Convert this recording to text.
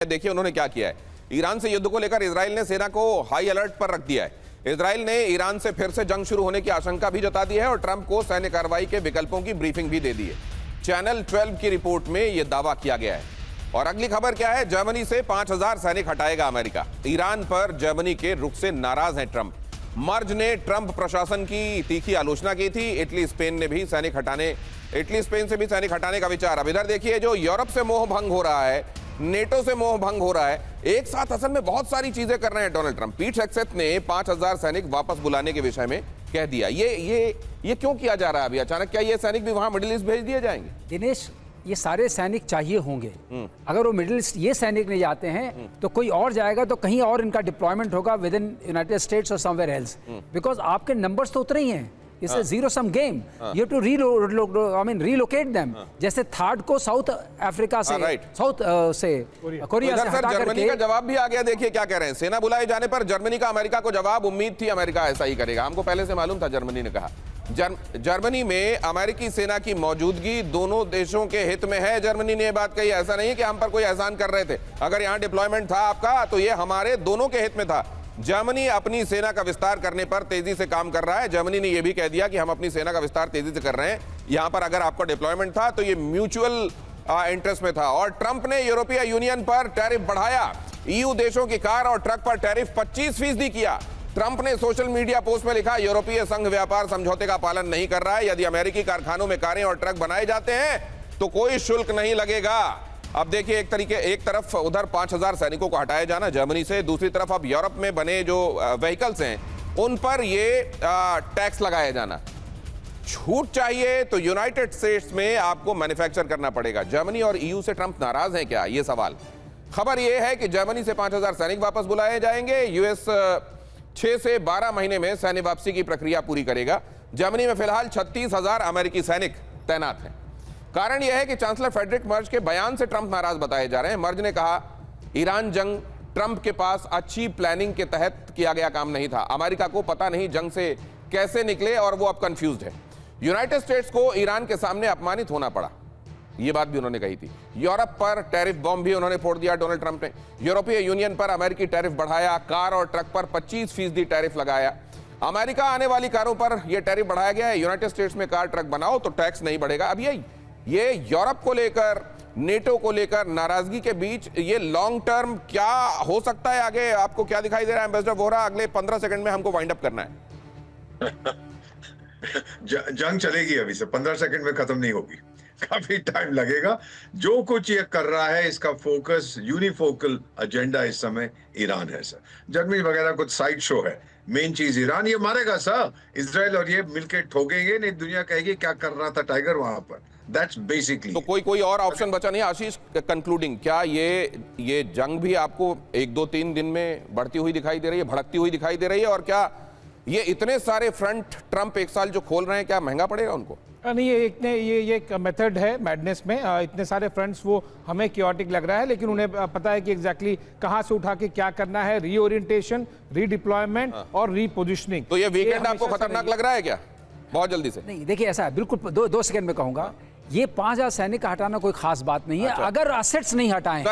देखिए उन्होंने क्या किया है। ईरान से युद्ध को लेकर इजराइल ने सेना को हाई अलर्ट पर रख दिया है। इजराइल ने ईरान से फिर से जंग शुरू होने की आशंका भी जता दी है और ट्रंप को सैन्य कार्रवाई के विकल्पों की ब्रीफिंग भी दे दी है। चैनल 12 की रिपोर्ट में यह दावा किया गया है। और अगली खबर क्या है, जर्मनी से 5000 सैनिक हटाएगा अमेरिका। ईरान पर जर्मनी के रुख से नाराज हैं ट्रंप। मर्ज ने ट्रंप प्रशासन की तीखी आलोचना की थी। इटली स्पेन से भी सैनिक हटाने का विचार। अब इधर देखिए, जो यूरोप से मोह भंग हो रहा है, नेटो से मोह भंग हो रहा है, एक साथ असल में बहुत सारी चीजें कर रहे हैं डोनाल्ड ट्रंप। पीट हेग्सेथ ने 5000 सैनिक वापस बुलाने के विषय में कह दिया। ये क्यों किया जा रहा है अभी अचानक? क्या ये सैनिक भी वहां मिडिल ईस्ट भेज दिए जाएंगे? दिनेश, ये सारे सैनिक चाहिए होंगे। अगर वो मिडिल ईस्ट ये सैनिक नहीं जाते हैं तो कोई और जाएगा, तो कहीं और इनका डिप्लॉयमेंट होगा विद इन यूनाइटेड स्टेट्स और समवेयर एल्स, बिकॉज आपके नंबर्स तो उतरे ही हैं। It's a zero sum game. You have to relocate them. जैसे थार्ड को साउथ अफ्रीका से, साउथ से कोरिया से हटा करके। जर्मनी का जवाब भी आ गया। देखिए क्या कह रहे हैं। सेना बुलाए जाने पर जर्मनी का अमेरिका को जवाब। उम्मीद थी अमेरिका ऐसा ही करेगा, हमको पहले से मालूम था। जर्मनी ने कहा जर्मनी में अमेरिकी सेना की मौजूदगी दोनों देशों के हित में है। जर्मनी ने यह बात कही। ऐसा नहीं कि हम पर कोई एहसान कर रहे थे। अगर यहाँ डिप्लॉयमेंट था आपका तो ये हमारे दोनों के हित में था। जर्मनी अपनी सेना का विस्तार करने पर तेजी से काम कर रहा है। जर्मनी ने यह भी कह दिया कि हम अपनी सेना का विस्तार तेजी से कर रहे हैं। यहां पर अगर आपका डिप्लॉयमेंट था तो ये म्यूचुअल इंटरेस्ट में था। और ट्रंप ने यूरोपीय यूनियन पर टैरिफ बढ़ाया। ईयू देशों की कार और ट्रक पर टैरिफ 25% किया। ट्रंप ने सोशल मीडिया पोस्ट में लिखा, यूरोपीय संघ व्यापार समझौते का पालन नहीं कर रहा है। यदि अमेरिकी कारखानों में कारें और ट्रक बनाए जाते हैं तो कोई शुल्क नहीं लगेगा। अब देखिए, एक तरफ उधर 5000 सैनिकों को हटाया जाना जर्मनी से, दूसरी तरफ अब यूरोप में बने जो व्हीकल्स हैं उन पर ये टैक्स लगाया जाना। छूट चाहिए तो यूनाइटेड स्टेट्स में आपको मैन्युफैक्चर करना पड़ेगा। जर्मनी और ईयू से ट्रंप नाराज हैं क्या, ये सवाल। खबर यह है कि जर्मनी से 5000 सैनिक वापस बुलाए जाएंगे। यूएस 6 से 12 महीने में सैन्य वापसी की प्रक्रिया पूरी करेगा। जर्मनी में फिलहाल 36000 अमेरिकी सैनिक तैनात हैं। कारण यह है कि चांसलर फ्रेडरिक मर्ज के बयान से ट्रंप नाराज बताए जा रहे हैं। मर्ज ने कहा, ईरान जंग ट्रंप के पास अच्छी प्लानिंग के तहत किया गया काम नहीं था। अमेरिका को पता नहीं जंग से कैसे निकले और वो अब कंफ्यूज्ड है। यूनाइटेड स्टेट्स को ईरान के सामने अपमानित होना पड़ा, ये बात भी उन्होंने कही थी। यूरोप पर टैरिफ बॉम्ब भी उन्होंने फोड़ दिया डोनाल्ड ट्रंप ने। यूरोपीय यूनियन पर अमेरिकी टैरिफ बढ़ाया। कार और ट्रक पर 25% टैरिफ लगाया। अमेरिका आने वाली कारों पर यह टैरिफ बढ़ाया गया है। यूनाइटेड स्टेट्स में कार ट्रक बनाओ तो टैक्स नहीं बढ़ेगा। अब ये यूरोप को लेकर, नेटो को लेकर नाराजगी के बीच ये लॉन्ग टर्म क्या हो सकता है आगे? आपको क्या दिखाई दे रहा है एम्बेसडर वोहरा? अगले 15 सेकंड में हमको वाइंड अप करना है। जंग चलेगी, अभी से 15 सेकंड में खत्म नहीं होगी, काफी टाइम लगेगा। जो कुछ ये कर रहा है, इसका फोकस, यूनिफोकल एजेंडा इस समय ईरान है सर। जर्मनी वगैरह कुछ साइड शो है, मेन चीज ईरान। ये मारेगा सर इजराइल और ये मिलकर ठोकेंगे, नहीं दुनिया कहेगी क्या कर रहा था टाइगर वहां पर। That's basically. तो कोई और ऑप्शन बचा नहीं आशीष? कंक्लूडिंग, क्या ये जंग भी आपको 1-2-3 दिन में बढ़ती हुई दिखाई दे रही है, भड़कती हुई दिखाई दे रही है? और क्या ये इतने सारे फ्रंट ट्रंप एक साल जो खोल रहे हैं, क्या महंगा पड़ेगा उनको? नहीं, ये एक मेथड है मैडनेस में। इतने सारे फ्रंट्स वो हमें क्योटिक लग रहा है, लेकिन उन्हें पता है कि एग्जैक्टली कहां से उठा के क्या करना है। रीओरिएंटेशन, रीडिप्लॉयमेंट और रीपोजिशनिंग। तो ये वीकेंड आपको खतरनाक लग रहा है क्या, बहुत जल्दी से? नहीं, देखिए ऐसा है, बिल्कुल 2 सेकंड में कहूंगा, ये 5000 सैनिक का हटाना कोई खास बात नहीं है। अगर असेट्स नहीं हटाएं